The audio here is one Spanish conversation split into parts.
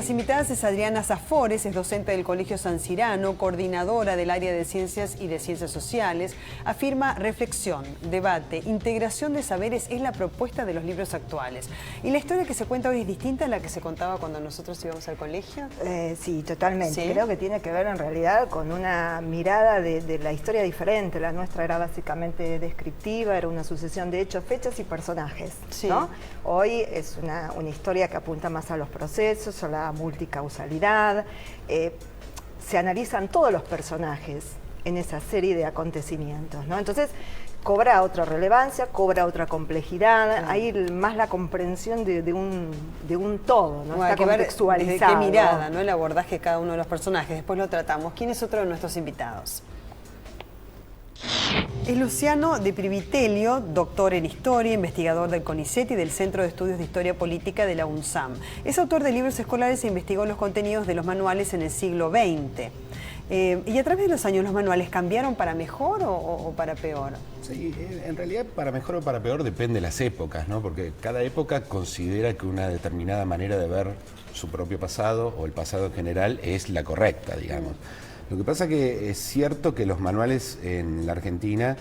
Las invitadas es Adriana Zafores, es docente del Colegio San Cirano, coordinadora del área de Ciencias y de Ciencias Sociales. Afirma: reflexión, debate, integración de saberes es la propuesta de los libros actuales. ¿Y la historia que se cuenta hoy es distinta a la que se contaba cuando nosotros íbamos al colegio? Sí, totalmente. ¿Sí? Creo que tiene que ver en realidad con una mirada de la historia diferente. La nuestra era básicamente descriptiva, era una sucesión de hechos, fechas y personajes, Sí. ¿no? Hoy es una historia que apunta más a los procesos, a la multicausalidad. Se analizan todos los personajes en esa serie de acontecimientos, ¿no? Entonces cobra otra relevancia, cobra otra complejidad, hay más la comprensión de un todo, ¿no? Bueno, Está hay que ver contextualizado. desde qué mirada, ¿no? El abordaje de cada uno de los personajes. Después lo tratamos. ¿Quién es otro de nuestros invitados? Es Luciano de Privitelio, doctor en Historia, investigador del CONICET y del Centro de Estudios de Historia Política de la UNSAM. Es autor de libros escolares e investigó los contenidos de los manuales en el siglo XX. Y a través de los años, ¿los manuales cambiaron para mejor o para peor? Sí, en realidad para mejor o para peor depende de las épocas, ¿no? Porque cada época considera que una determinada manera de ver su propio pasado o el pasado en general es la correcta, digamos. Lo que pasa que es cierto que los manuales en la Argentina,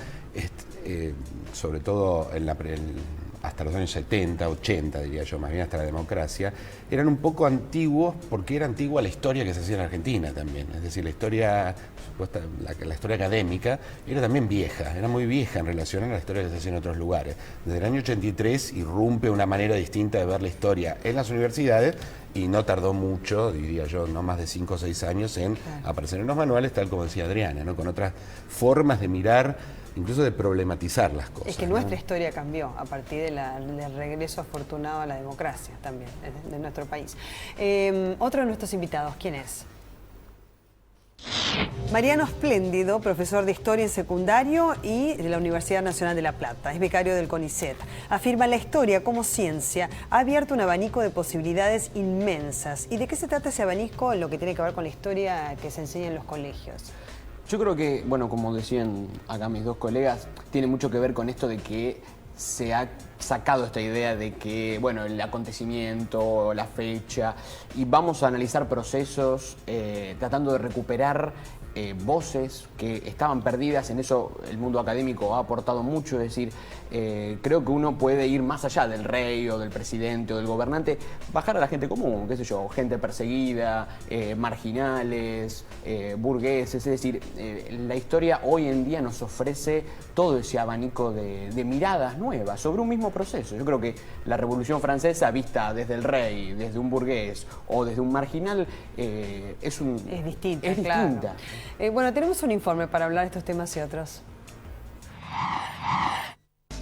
sobre todo hasta los años 70, 80, diría yo, más bien hasta la democracia, eran un poco antiguos porque era antigua la historia que se hacía en Argentina también. Es decir, la historia la historia académica era también vieja, era muy vieja en relación a la historia que se hacía en otros lugares. Desde el año 83 irrumpe una manera distinta de ver la historia en las universidades y no tardó mucho, diría yo, no más de 5 o 6 años en aparecer en los manuales, tal como decía Adriana, ¿no? Con otras formas de mirar, incluso de problematizar las cosas. Es que nuestra historia cambió a partir del regreso afortunado a la democracia también de nuestro país. Otro de nuestros invitados, ¿quién es? Mariano Espléndido, profesor de Historia en secundario y de la Universidad Nacional de La Plata. Es becario del CONICET. Afirma: la historia como ciencia ha abierto un abanico de posibilidades inmensas. ¿Y de qué se trata ese abanico en lo que tiene que ver con la historia que se enseña en los colegios? Yo creo que, bueno, como decían acá mis dos colegas, tiene mucho que ver con esto de que se ha sacado esta idea de que, bueno, el acontecimiento, la fecha, y vamos a analizar procesos tratando de recuperar voces que estaban perdidas. En eso el mundo académico ha aportado mucho, es decir, creo que uno puede ir más allá del rey o del presidente o del gobernante, bajar a la gente común, qué sé yo, gente perseguida, marginales, burgueses, es decir, la historia hoy en día nos ofrece todo ese abanico de miradas nuevas sobre un mismo proceso. Yo creo que la Revolución Francesa, vista desde el rey, desde un burgués o desde un marginal, es distinta. Es claro. distinta. Bueno, tenemos un informe para hablar de estos temas y otros.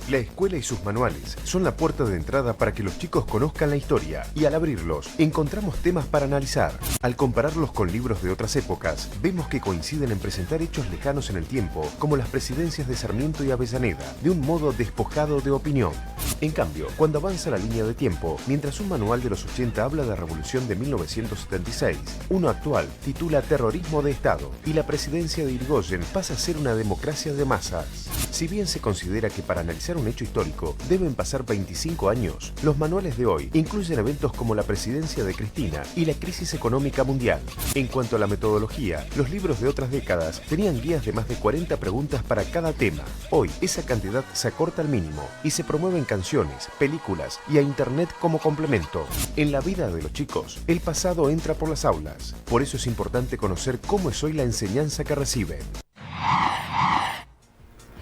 La escuela y sus manuales son la puerta de entrada para que los chicos conozcan la historia, y al abrirlos encontramos temas para analizar. Al compararlos con libros de otras épocas, vemos que coinciden en presentar hechos lejanos en el tiempo, como las presidencias de Sarmiento y Avellaneda, de un modo despojado de opinión. En cambio, cuando avanza la línea de tiempo, mientras un manual de los 80 habla de la Revolución de 1976, uno actual titula Terrorismo de Estado, y la presidencia de Irigoyen pasa a ser una democracia de masas. Si bien se considera que para analizar un hecho histórico deben pasar 25 años, los manuales de hoy incluyen eventos como la presidencia de Cristina y la crisis económica mundial. En cuanto a la metodología, los libros de otras décadas tenían guías de más de 40 preguntas para cada tema. Hoy, esa cantidad se acorta al mínimo y se promueven canciones, películas y a internet como complemento. En la vida de los chicos, el pasado entra por las aulas. Por eso es importante conocer cómo es hoy la enseñanza que reciben.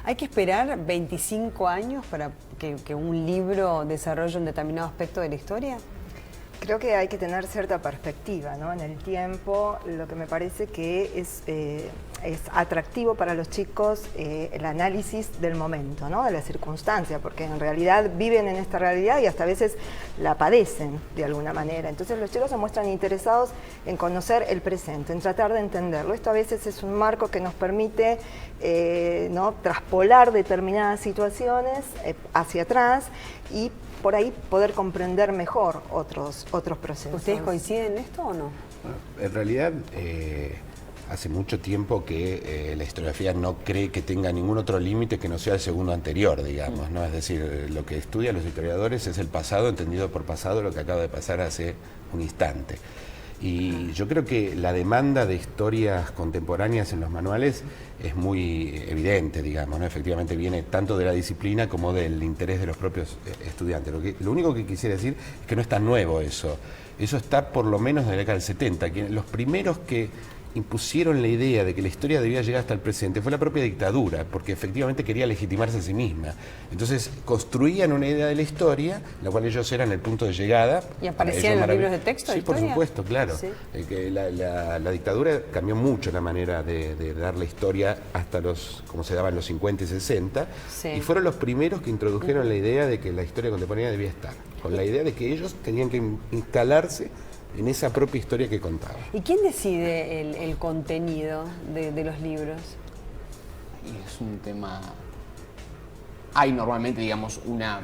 ¿Hay que esperar 25 años para que un libro desarrolle un determinado aspecto de la historia? Creo que hay que tener cierta perspectiva, ¿no? En el tiempo. Lo que me parece que es atractivo para los chicos el análisis del momento, ¿no? De la circunstancia, porque en realidad viven en esta realidad y hasta a veces la padecen de alguna manera. Entonces los chicos se muestran interesados en conocer el presente, en tratar de entenderlo. Esto a veces es un marco que nos permite ¿no? traspolar determinadas situaciones hacia atrás y por ahí poder comprender mejor otros procesos. ¿Ustedes coinciden en esto o no? En realidad, hace mucho tiempo que la historiografía no cree que tenga ningún otro límite que no sea el segundo anterior, digamos, ¿no? Es decir, lo que estudian los historiadores es el pasado, entendido por pasado lo que acaba de pasar hace un instante. Y yo creo que la demanda de historias contemporáneas en los manuales es muy evidente, digamos, ¿no? Efectivamente viene tanto de la disciplina como del interés de los propios estudiantes. Lo único que quisiera decir es que no es tan nuevo eso. Eso está por lo menos desde la década del 70. Los primeros que impusieron la idea de que la historia debía llegar hasta el presente fue la propia dictadura, porque efectivamente quería legitimarse a sí misma. Entonces construían una idea de la historia, la cual ellos eran el punto de llegada. ¿Y aparecían en los libros de texto? Sí, por supuesto, claro. ¿Sí? Que la dictadura cambió mucho la manera de dar la historia hasta como se daba en los 50 y 60, sí. Y fueron los primeros que introdujeron la idea de que la historia contemporánea debía estar, con la idea de que ellos tenían que instalarse en esa propia historia que contaba. ¿Y quién decide el contenido de los libros? Y es un tema... Hay normalmente, digamos, una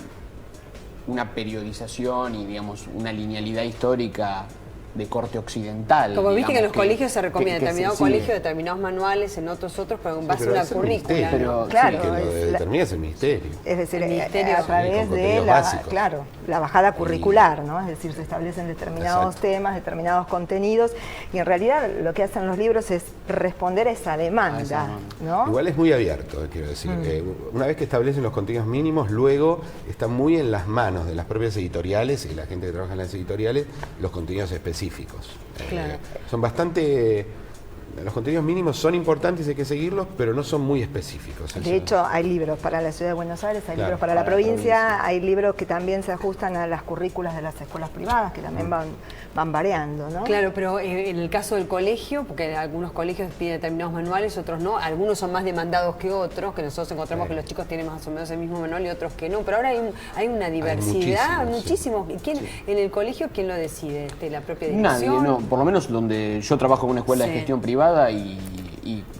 periodización y, digamos, una linealidad histórica de corte occidental. Como viste que en los colegios se que recomienda determinado colegio, determinados manuales, en otros, pero en base a una currícula. Pero, claro, que lo determina es el ministerio. Es decir, El ministerio, a través con de básicos. la bajada curricular, ¿no? Es decir, se establecen determinados temas, determinados contenidos, y en realidad lo que hacen los libros es responder a esa demanda, ¿no? Igual es muy abierto, quiero decir. Una vez que establecen los contenidos mínimos, luego está muy en las manos de las propias editoriales y la gente que trabaja en las editoriales los contenidos específicos. Claro. Son bastante... Los contenidos mínimos son importantes, hay que seguirlos, pero no son muy específicos. De hecho, hay libros para la Ciudad de Buenos Aires, hay libros para la provincia, hay libros que también se ajustan a las currículas de las escuelas privadas, que también van variando, ¿no? Claro, pero en el caso del colegio, porque algunos colegios piden determinados manuales, otros no, algunos son más demandados que otros, que nosotros encontramos que los chicos tienen más o menos el mismo manual y otros que no, pero ahora hay una diversidad, muchísimos. ¿Quién, en el colegio quién lo decide? ¿La propia dirección? Nadie, no. Por lo menos donde yo trabajo en una escuela de gestión privada y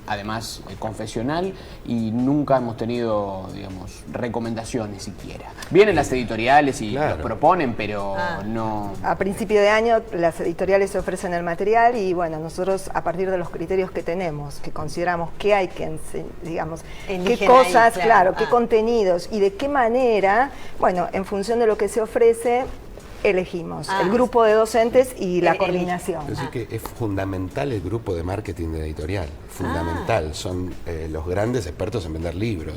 además confesional, y nunca hemos tenido, digamos, recomendaciones siquiera. Vienen las editoriales y los proponen, pero no... A principio de año las editoriales se ofrecen el material y bueno, nosotros a partir de los criterios que tenemos, que consideramos que hay que, digamos, eligen qué cosas, ahí, claro, qué contenidos y de qué manera, bueno, en función de lo que se ofrece, elegimos el grupo de docentes y la coordinación. Es decir, que es fundamental el grupo de marketing de editorial, fundamental. Son los grandes expertos en vender libros.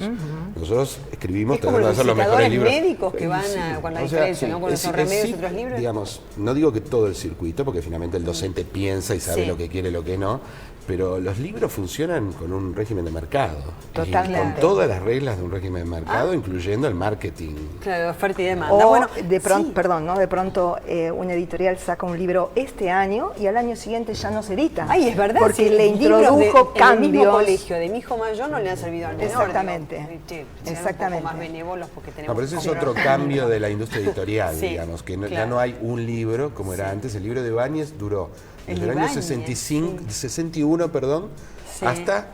Nosotros escribimos tratando de hacer los mejores libros. Médicos que van con la diferencia, ¿no? Con los remedios y otros libros. Digamos, no digo que todo el circuito, porque finalmente el docente piensa y sabe lo que quiere y lo que no, pero los libros funcionan con un régimen de mercado. Totalmente. Con todas las reglas de un régimen de mercado, incluyendo el marketing. Claro, oferta y demanda. O bueno, de pronto, perdón, ¿no? De pronto una editorial saca un libro este año y al año siguiente ya no se edita. Ay, es verdad. Porque sí, le introdujo cambios. En el mismo colegio de mi hijo mayor no le han servido al menor. Exactamente. Exactamente. Un poco más benévolos porque tenemos... pero ese es otro cambio de la industria editorial, digamos, que ya no hay un libro como era antes. El libro de Ibáñez duró desde el año 61, hasta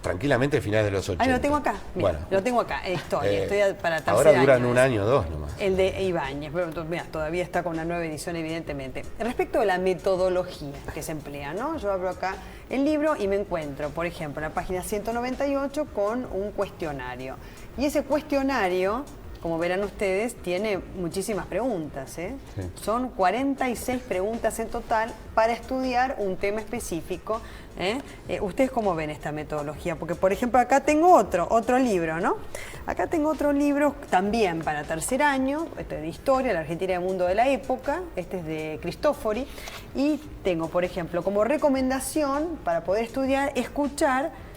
tranquilamente finales de los 80. Ah, lo tengo acá. Mira, bueno, lo tengo acá. Estoy para tercer ahora duran año, un año o dos nomás. El de Ibáñez, pero mira, todavía está con una nueva edición, evidentemente. Respecto a la metodología que se emplea, ¿no? Yo abro acá el libro y me encuentro, por ejemplo, en la página 198 con un cuestionario. Y ese cuestionario, como verán ustedes, tiene muchísimas preguntas, ¿eh? Sí. Son 46 preguntas en total para estudiar un tema específico, ¿eh? ¿Ustedes cómo ven esta metodología? Porque, por ejemplo, acá tengo otro libro, ¿no? Acá tengo otro libro también para tercer año, este es de historia, la Argentina y el mundo de la época, este es de Cristofori, y tengo, por ejemplo, como recomendación para poder estudiar, escuchar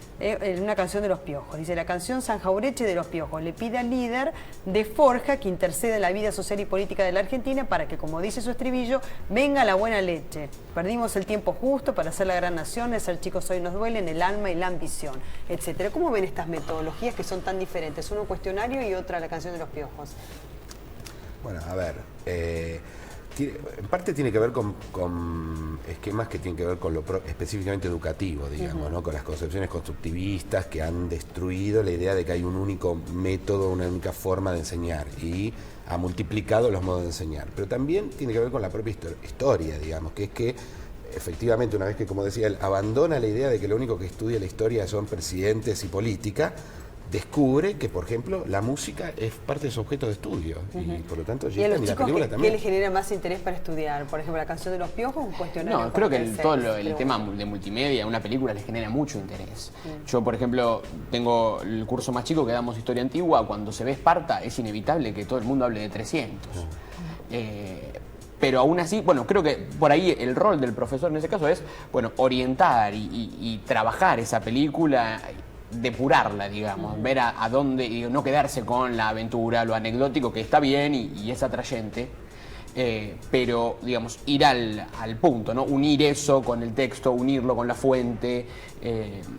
una canción de Los Piojos. Dice, la canción San Jaureche de Los Piojos le pide al líder de Forja que interceda en la vida social y política de la Argentina para que, como dice su estribillo, venga la buena leche. Perdimos el tiempo justo para ser la gran nación, el ser chicos hoy nos duele en el alma y la ambición, etcétera. ¿Cómo ven estas metodologías que son tan diferentes? Uno cuestionario y otra la canción de Los Piojos. Bueno, a ver, en parte tiene que ver con esquemas que tienen que ver con lo específicamente educativo, digamos, ¿no? Con las concepciones constructivistas que han destruido la idea de que hay un único método, una única forma de enseñar y ha multiplicado los modos de enseñar. Pero también tiene que ver con la propia historia, digamos, que es que efectivamente una vez que, como decía él, abandona la idea de que lo único que estudia la historia son presidentes y política, descubre que, por ejemplo, la música es parte de su objeto de estudio y por lo tanto ¿Y a los la chicos película qué también. les genera más interés para estudiar? Por ejemplo, la canción de los piojos, un cuestionario. No, creo que todo el pero- tema de multimedia, una película les genera mucho interés. Yo, por ejemplo, tengo el curso más chico que damos Historia Antigua. Cuando se ve Esparta es inevitable que todo el mundo hable de 300. Pero aún así, bueno, creo que por ahí el rol del profesor en ese caso es, bueno, orientar y trabajar esa película, depurarla, digamos, ver a dónde, y no quedarse con la aventura, lo anecdótico, que está bien y es atrayente, pero, digamos, ir al punto, ¿no? Unir eso con el texto, unirlo con la fuente.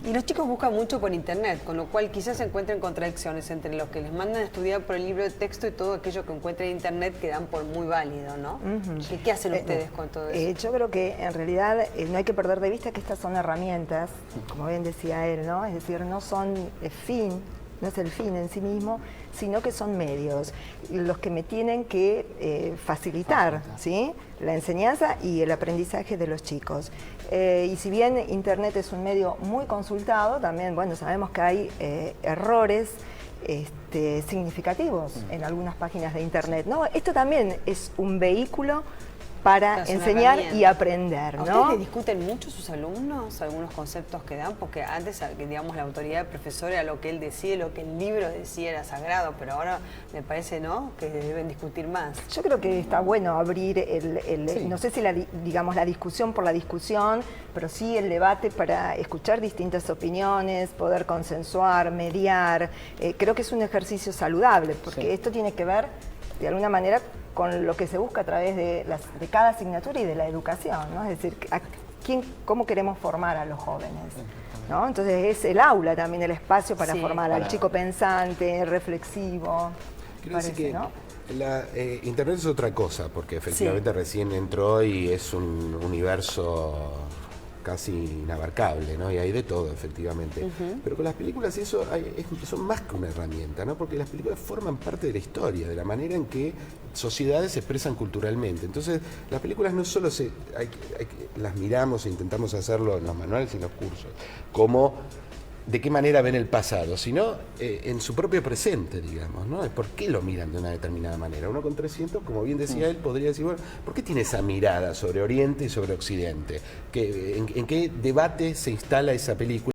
Y los chicos buscan mucho por internet, con lo cual quizás se encuentren contradicciones entre los que les mandan a estudiar por el libro de texto y todo aquello que encuentran en internet que dan por muy válido, ¿no? ¿Qué hacen ustedes con todo eso? Yo creo que en realidad no hay que perder de vista que estas son herramientas, como bien decía él, ¿no? Es decir, no son fin, no es el fin en sí mismo, sino que son medios los que me tienen que facilitar, ¿sí? La enseñanza y el aprendizaje de los chicos. Y si bien Internet es un medio muy consultado, también, bueno, sabemos que hay errores significativos en algunas páginas de Internet, ¿no? Esto también es un vehículo para Es una enseñar herramienta. y aprender, ¿A ¿no? ustedes le discuten mucho sus alumnos algunos conceptos que dan? Porque antes, digamos, la autoridad del profesor era lo que él decía, lo que el libro decía era sagrado, pero ahora me parece, ¿no?, que deben discutir más. Yo creo que está bueno abrir Sí. no sé si digamos la discusión por la discusión, pero sí el debate para escuchar distintas opiniones, poder consensuar, mediar. Creo que es un ejercicio saludable, porque Sí. esto tiene que ver, de alguna manera, con lo que se busca a través de cada asignatura y de la educación, ¿no? Es decir, cómo queremos formar a los jóvenes, ¿no? Entonces es el aula también el espacio para Sí. formar al chico pensante, reflexivo. Quiero decir parece, que ¿no? Internet es otra cosa, porque efectivamente recién entró y es un universo casi inabarcable, ¿no? Y hay de todo, efectivamente. Pero con las películas eso son más que una herramienta, ¿no? Porque las películas forman parte de la historia, de la manera en que sociedades se expresan culturalmente. Entonces, las películas no solo las miramos e intentamos hacerlo en los manuales y en los cursos, como de qué manera ven el pasado, sino en su propio presente, digamos, ¿no? ¿Por qué lo miran de una determinada manera? Uno con 300, como bien decía él, podría decir, bueno, ¿por qué tiene esa mirada sobre Oriente y sobre Occidente? ¿En qué debate se instala esa película?